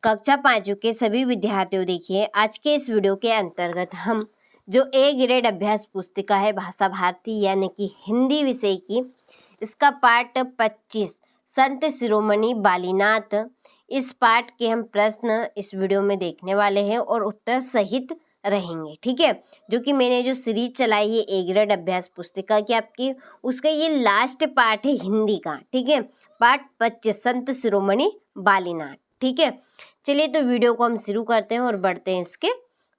कक्षा 5 के सभी विद्यार्थियों, देखिए आज के इस वीडियो के अंतर्गत हम जो ए ग्रेड अभ्यास पुस्तिका है भाषा भारती यानी कि हिंदी विषय की, इसका पाठ 25 संत शिरोमणि बालीनाथ, इस पाठ के हम प्रश्न इस वीडियो में देखने वाले हैं और उत्तर सहित रहेंगे। ठीक है, जो कि मैंने जो सीरीज चलाई है ए ग्रेड अभ्यास पुस्तिका की आपकी, उसका ये लास्ट पाठ है हिंदी का। ठीक है, पाठ 25 संत शिरोमणि बालीनाथ। ठीक है, चलिए तो वीडियो को हम शुरू करते हैं और बढ़ते हैं इसके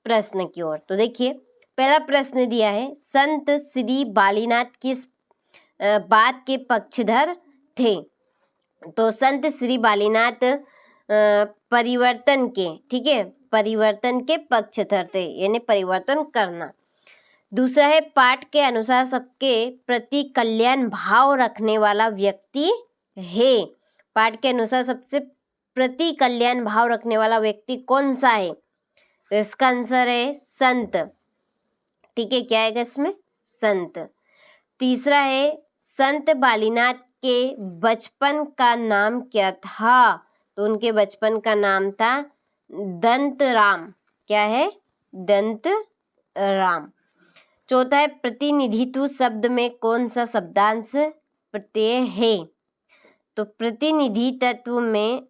प्रश्न की ओर। तो देखिए पहला प्रश्न दिया है, संत श्री बालीनाथ किस बात के पक्षधर थे? तो संत श्री बालीनाथ परिवर्तन के, ठीक है, परिवर्तन के पक्षधर थे, यानी परिवर्तन करना। दूसरा है, पाठ के अनुसार सबके प्रति कल्याण भाव रखने वाला व्यक्ति है। पाठ के अनुसार सबसे प्रति कल्याण भाव रखने वाला व्यक्ति कौन सा है? तो इसका आंसर है संत। ठीक है, क्या आएगा इसमें? संत। तीसरा है, संत बालीनाथ के बचपन का नाम क्या था? तो उनके बचपन का नाम था दंत राम। क्या है? दंत राम। चौथा है, प्रतिनिधित्व शब्द में कौन सा शब्दांश प्रत्यय है? तो प्रतिनिधि तत्व में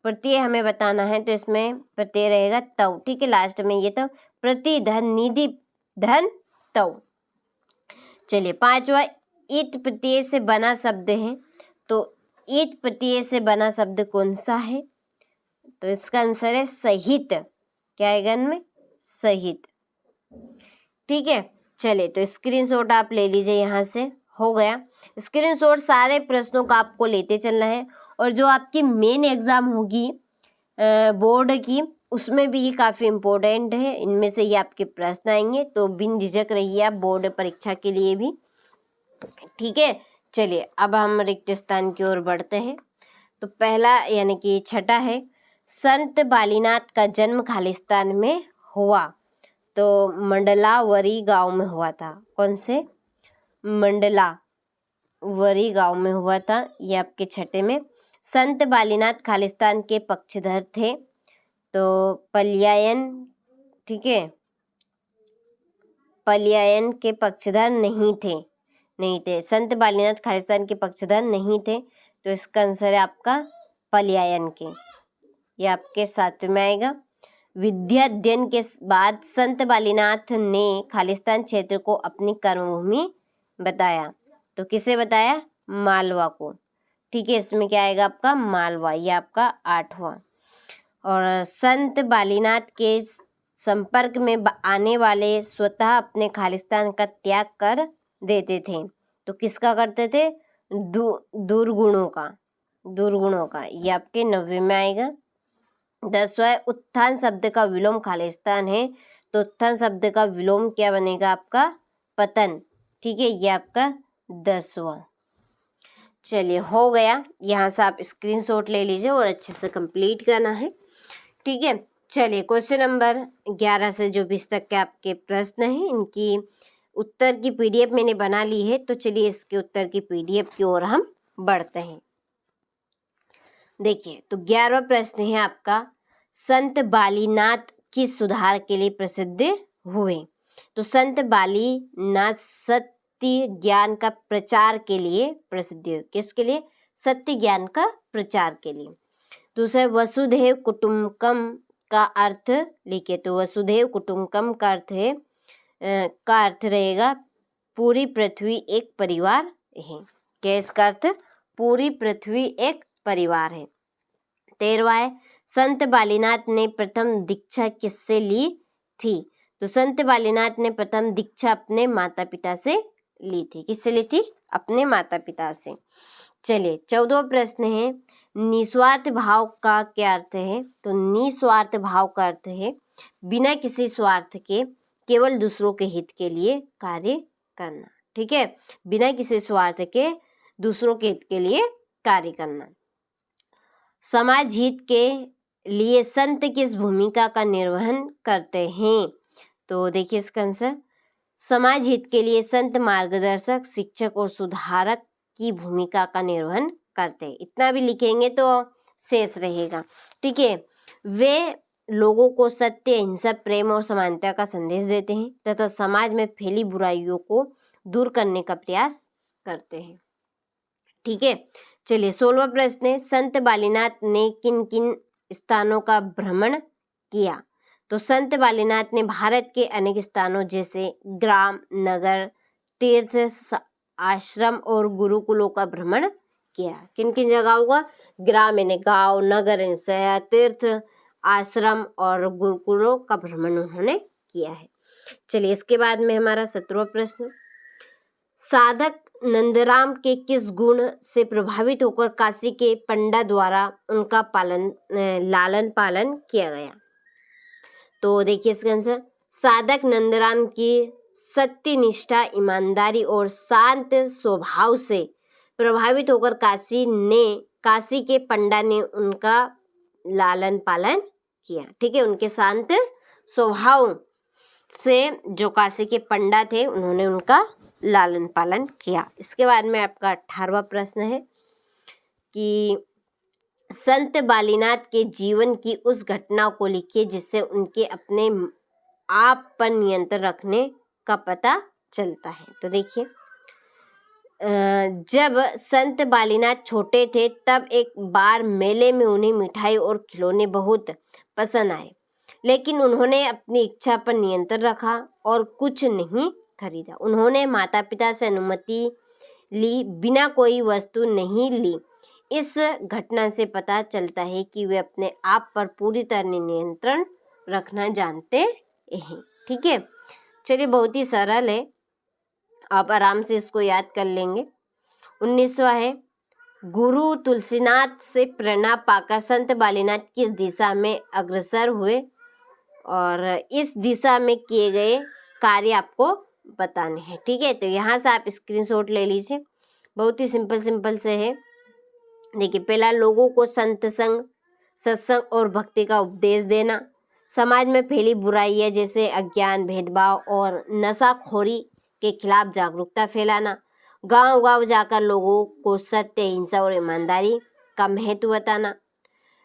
प्रत्यय हमें बताना है, तो इसमें प्रत्यय रहेगा तव। ठीक है, लास्ट में ये तो प्रतिधन निधि धन तव। चलिए पांचवा, इत प्रत्यय से बना शब्द है, तो इत प्रत्यय से बना शब्द कौन सा है? तो इसका आंसर है सहित। क्या आएगा इनमें? सहित। ठीक है, चलिए तो स्क्रीनशॉट आप ले लीजिए, यहाँ से हो गया स्क्रीनशॉट। सारे प्रश्नों का आपको लेते चलना है, और जो आपकी मेन एग्जाम होगी बोर्ड की, उसमें भी ये काफ़ी इम्पोर्टेंट है। इनमें से ये आपके प्रश्न आएंगे, तो बिन झिझक रहिए आप बोर्ड परीक्षा के लिए भी। ठीक है, चलिए अब हम रिक्त स्थान की ओर बढ़ते हैं। तो पहला यानी कि छठा है, संत बालीनाथ का जन्म खालिस्तान में हुआ। तो मंडलावरी गांव में हुआ था। कौन से? मंडलावरी गांव में हुआ था। ये आपके छठे में। संत बालीनाथ खालिस्तान के पक्षधर थे, तो पलायन, ठीक है, पलायन के पक्षधर नहीं थे। संत बालीनाथ खालिस्तान के पक्षधर नहीं थे, तो इसका आंसर है आपका पलायन के। ये आपके साथ में आएगा। विद्या अध्ययन के बाद संत बालीनाथ ने खालिस्तान क्षेत्र को अपनी कर्मभूमि बताया। तो किसे बताया? मालवा को। ठीक है, इसमें क्या आएगा आपका? मालवा। ये आपका आठवां। और संत बालीनाथ के संपर्क में आने वाले स्वतः अपने खालिस्तान का त्याग कर देते थे। तो किसका करते थे? दुर्गुणों का। ये आपके 90 में आएगा। 10वां, उत्थान शब्द का विलोम खालिस्तान है, तो उत्थान शब्द का विलोम क्या बनेगा आपका? पतन। ठीक है, ये आपका 10वां। चलिए हो गया, यहाँ से आप स्क्रीनशॉट ले लीजिए और अच्छे से कंप्लीट करना है। ठीक है, चलिए क्वेश्चन नंबर 11 से जो 20 तक के आपके प्रश्न हैं, इनकी उत्तर की पीडीएफ मैंने बना ली है। तो चलिए इसके उत्तर की पीडीएफ की ओर हम बढ़ते हैं। देखिए तो 11वां प्रश्न है आपका, संत बालीनाथ किस सुधार के लिए प्रसिद्ध हुए? तो संत बालीनाथ सत्य ज्ञान का प्रचार के लिए प्रसिद्ध हुए। किसके लिए? सत्य ज्ञान का प्रचार के लिए। दूसरा, वसुधैव कुटुंबकम का अर्थ लिखे। तो वसुधैव कुटुंबकम का अर्थ रहेगा पूरी पृथ्वी एक परिवार है। क्या इसका अर्थ? पूरी पृथ्वी एक परिवार है। 13वां है, संत बालीनाथ ने प्रथम दीक्षा किससे ली थी? तो संत बालीनाथ ने प्रथम दीक्षा अपने माता पिता से ली थी। किससे ली थी? अपने माता पिता से। चलिए 14वां प्रश्न है, निस्वार्थ भाव का क्या अर्थ है? तो निस्वार्थ भाव का अर्थ है बिना किसी स्वार्थ के केवल दूसरों के हित के लिए कार्य करना। ठीक है, बिना किसी स्वार्थ के दूसरों के हित के लिए कार्य करना। समाज हित के लिए संत किस भूमिका का निर्वहन करते हैं? तो देखिए इसका आंसर, समाज हित के लिए संत मार्गदर्शक, शिक्षक और सुधारक की भूमिका का निर्वहन करते हैं। इतना भी लिखेंगे तो शेष रहेगा। ठीक है, वे लोगों को सत्य, अहिंसा, प्रेम और समानता का संदेश देते हैं तथा समाज में फैली बुराइयों को दूर करने का प्रयास करते हैं। ठीक है, चलिए 16वां प्रश्न है, संत बालीनाथ ने किन किन स्थानों का भ्रमण किया? तो संत बालीनाथ ने भारत के अनेक स्थानों जैसे ग्राम, नगर, तीर्थ, आश्रम और गुरुकुलों का भ्रमण किया। किन किन जगहों का? ग्राम यानी गांव, नगर यानी शहर, तीर्थ, आश्रम और गुरुकुलों का भ्रमण उन्होंने किया है। चलिए इसके बाद में हमारा 17वां प्रश्न, साधक नंदराम के किस गुण से प्रभावित होकर काशी के पंडा द्वारा उनका लालन पालन किया गया? तो देखिए इसका आंसर, साधक नंदराम की सत्य निष्ठा, ईमानदारी और शांत स्वभाव से प्रभावित होकर काशी के पंडा ने उनका लालन पालन किया। ठीक है, उनके शांत स्वभाव से जो काशी के पंडा थे उन्होंने उनका लालन पालन किया। इसके बाद में आपका 18वां प्रश्न है कि संत बालीनाथ के जीवन की उस घटना को लिखिए जिससे उनके अपने आप पर नियंत्रण रखने का पता चलता है। तो देखिए, जब संत बालीनाथ छोटे थे तब एक बार मेले में उन्हें मिठाई और खिलौने बहुत पसंद आए, लेकिन उन्होंने अपनी इच्छा पर नियंत्रण रखा और कुछ नहीं खरीदा। उन्होंने माता पिता से अनुमति ली, बिना कोई वस्तु नहीं ली। इस घटना से पता चलता है कि वे अपने आप पर पूरी तरह नियंत्रण रखना जानते हैं। ठीक है, चलिए बहुत ही सरल है, आप आराम से इसको याद कर लेंगे। 19वां है, गुरु तुलसीनाथ से प्रेरणा पाकर संत बालीनाथ किस दिशा में अग्रसर हुए और इस दिशा में किए गए कार्य आपको बताने हैं। ठीक है, तो यहाँ से आप स्क्रीनशॉट ले लीजिए, बहुत ही सिंपल से है। देखिए, पहला, लोगों को संत संग, सत्संग और भक्ति का उपदेश देना, समाज में फैली बुराइयां जैसे अज्ञान, भेदभाव और नशाखोरी के खिलाफ जागरूकता फैलाना, गांव-गांव जाकर लोगों को सत्य, अहिंसा और ईमानदारी का महत्व बताना,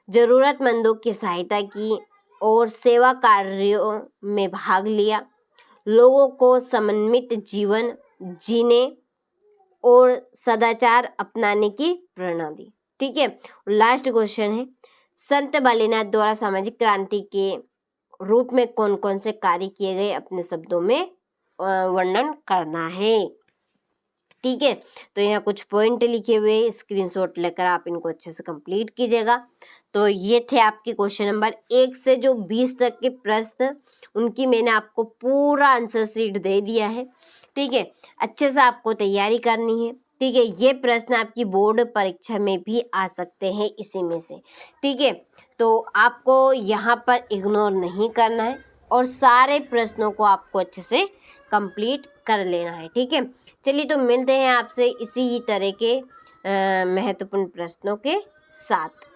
जरूरतमंदों की सहायता की और सेवा कार्यों में भाग लिया, लोगों को समन्वित जीवन जीने और सदाचार अपनाने की प्रेरणा दी। ठीक है, लास्ट क्वेश्चन है, संत बालीनाथ द्वारा सामाजिक क्रांति के रूप में कौन कौन से कार्य किए गए अपने शब्दों में वर्णन करना है। ठीक है, तो यहाँ कुछ पॉइंट लिखे हुए, स्क्रीनशॉट लेकर आप इनको अच्छे से कंप्लीट कीजिएगा। तो ये थे आपके क्वेश्चन नंबर 1 से जो 20 तक के प्रश्न, उनकी मैंने आपको पूरा आंसर शीट दे दिया है। ठीक है, अच्छे से आपको तैयारी करनी है। ठीक है, ये प्रश्न आपकी बोर्ड परीक्षा में भी आ सकते हैं इसी में से। ठीक है, तो आपको यहाँ पर इग्नोर नहीं करना है और सारे प्रश्नों को आपको अच्छे से कंप्लीट कर लेना है। ठीक है, चलिए तो मिलते हैं आपसे इसी तरह के महत्वपूर्ण प्रश्नों के साथ।